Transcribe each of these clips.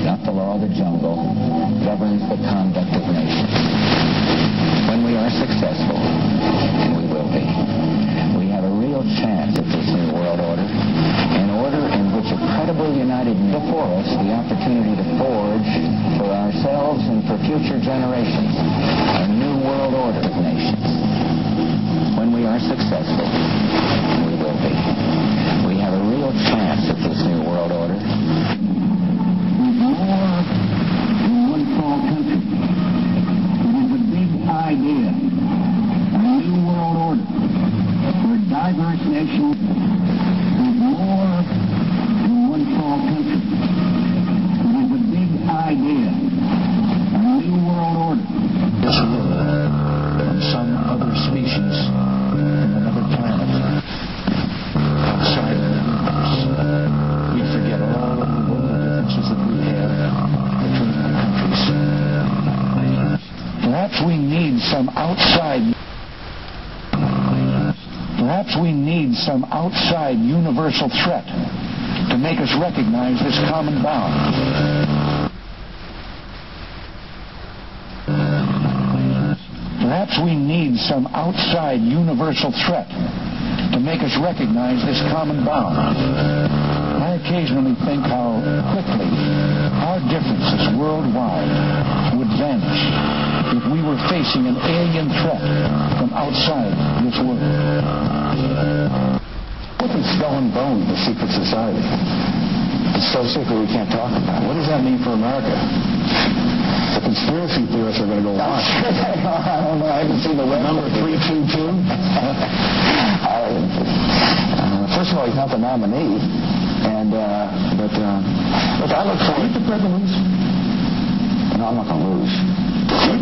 not the law of the jungle, governs the conduct of nations. When we are successful, and we will be, we have a real chance at this new world order, an order in which a credible united before us the opportunity to forge for ourselves and for future generations a new world order of nations. When we are successful, and we will be, we have a real chance at this new world order. More than one small country. It is a big idea. A new world order where diverse nations with more than one small country. It is a big idea. A new world order. This world from some other species from another planet outside of the universe. We forget all of the world differences that we have between our countries. Perhaps we need some outside universal threat to make us recognize this common bond. Perhaps we need some outside universal threat to make us recognize this common bond. I occasionally think how quickly our differences worldwide would vanish if we were facing an alien threat from outside this world. What is Skull and Bones, the secret society? It's so secret we can't talk about it. What does that mean for America? The conspiracy theorists are going to go on. I don't know. I haven't seen the web. Number 322. First of all, he's not the nominee. And, but I look for it. The president lose? No, I'm not going to lose.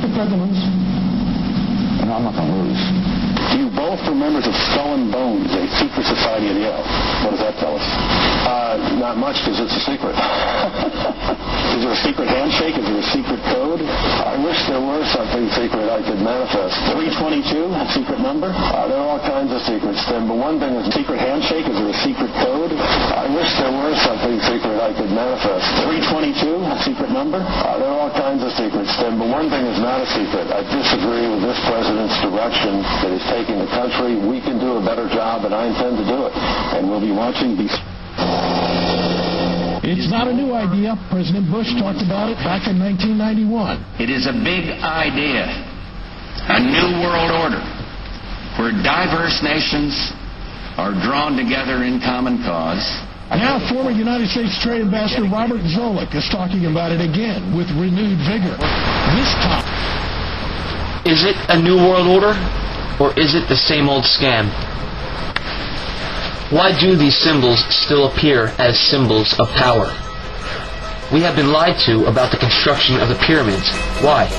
The president lose? No, I'm not going to lose. You both were members of Skull and Bones, a secret society at Yale. What does that tell us? Not much, because it's a secret. Is there a secret handshake? Is there a secret code? I wish there were something secret I could manifest. 322, a secret number? There are all kinds of secrets, Tim, but one thing is a secret handshake. Is there a secret code? I wish there were something secret I could manifest. 322, a secret number? There are all kinds of secrets, Tim, but one thing is not a secret. I disagree with this president's direction that is taking the country. We can do a better job, and I intend to do it. And we'll be watching these. It's not a new idea. President Bush talked about it back in 1991. It is a big idea. A new world order where diverse nations are drawn together in common cause. Now, former United States Trade Ambassador Robert Zoellick is talking about it again with renewed vigor. This time. Is it a new world order, or is it the same old scam? Why do these symbols still appear as symbols of power? We have been lied to about the construction of the pyramids. Why?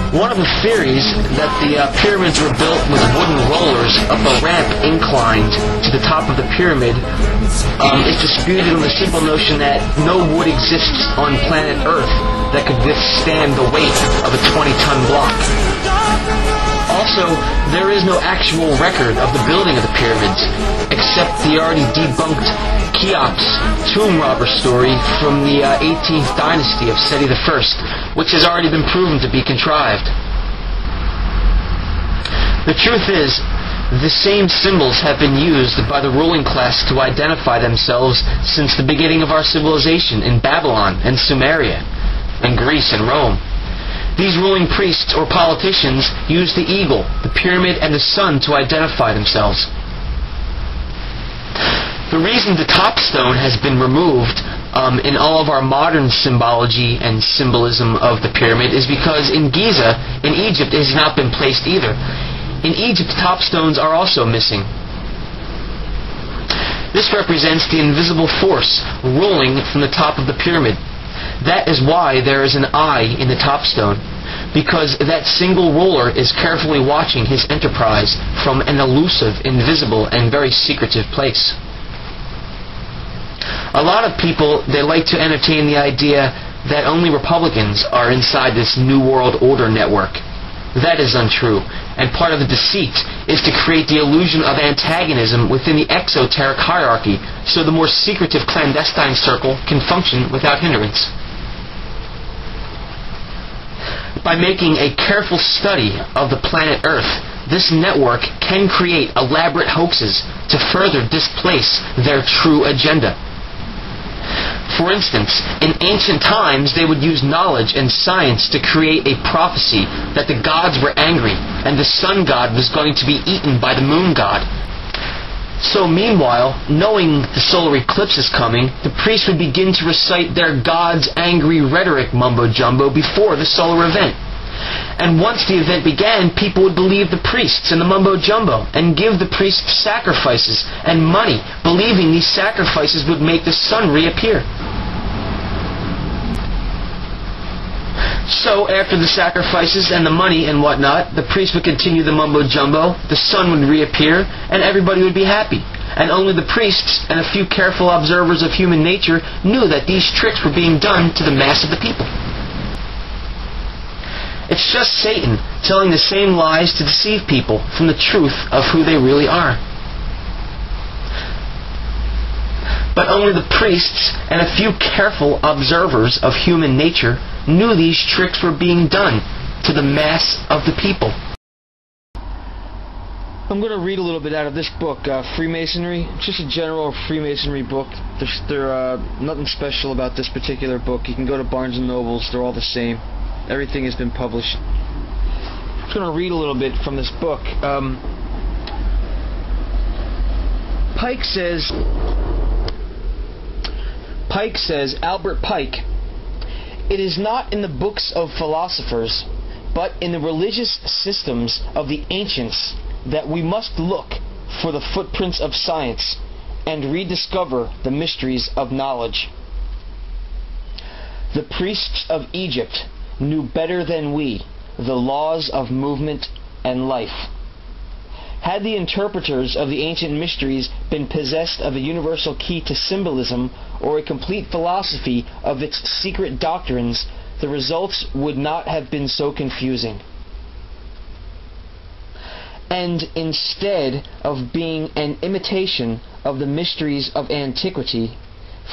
One of the theories that the pyramids were built with wooden rollers up a ramp inclined to the top of the pyramid is disputed on the simple notion that no wood exists on planet Earth that could withstand the weight of a 20-ton block. Also, there is no actual record of the building of the pyramids, except the already debunked Cheops tomb robber story from the 18th dynasty of Seti I, which has already been proven to be contrived. The truth is, the same symbols have been used by the ruling class to identify themselves since the beginning of our civilization in Babylon and Sumeria, and Greece and Rome. These ruling priests or politicians use the eagle, the pyramid, and the sun to identify themselves. The reason the top stone has been removed in all of our modern symbology and symbolism of the pyramid is because in Giza, in Egypt, it has not been placed either. In Egypt, top stones are also missing. This represents the invisible force ruling from the top of the pyramid. That is why there is an eye in the top stone, because that single ruler is carefully watching his enterprise from an elusive, invisible, and very secretive place. A lot of people, they like to entertain the idea that only Republicans are inside this New World Order network. That is untrue, and part of the deceit is to create the illusion of antagonism within the exoteric hierarchy, so the more secretive clandestine circle can function without hindrance. By making a careful study of the planet Earth, this network can create elaborate hoaxes to further displace their true agenda. For instance, in ancient times they would use knowledge and science to create a prophecy that the gods were angry and the sun god was going to be eaten by the moon god. So meanwhile, knowing the solar eclipse is coming, the priests would begin to recite their god's angry rhetoric mumbo-jumbo before the solar event. And once the event began, people would believe the priests and the mumbo-jumbo and give the priests sacrifices and money, believing these sacrifices would make the sun reappear. So after the sacrifices and the money and whatnot, the priests would continue the mumbo-jumbo, the sun would reappear, and everybody would be happy. And only the priests and a few careful observers of human nature knew that these tricks were being done to the mass of the people. It's just Satan telling the same lies to deceive people from the truth of who they really are. But only the priests and a few careful observers of human nature knew these tricks were being done to the mass of the people. I'm going to read a little bit out of this book, Freemasonry. It's just a general Freemasonry book. There's nothing special about this particular book. You can go to Barnes & Noble's. They're all the same. Everything has been published. I'm just going to read a little bit from this book. Pike says, Albert Pike, "It is not in the books of philosophers, but in the religious systems of the ancients that we must look for the footprints of science and rediscover the mysteries of knowledge. The priests of Egypt knew better than we the laws of movement and life. Had the interpreters of the ancient mysteries been possessed of a universal key to symbolism or a complete philosophy of its secret doctrines, the results would not have been so confusing. And instead of being an imitation of the mysteries of antiquity,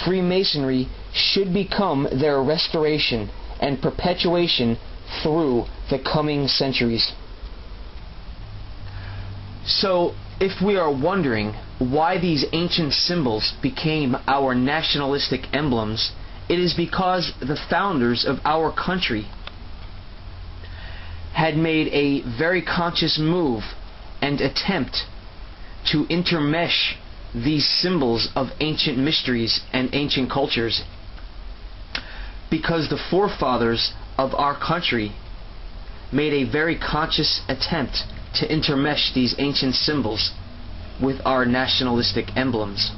Freemasonry should become their restoration and perpetuation through the coming centuries." So, if we are wondering why these ancient symbols became our nationalistic emblems, it is because the founders of our country had made a very conscious move and attempt to intermesh these symbols of ancient mysteries and ancient cultures, because the forefathers of our country made a very conscious attempt to intermesh these ancient symbols with our nationalistic emblems.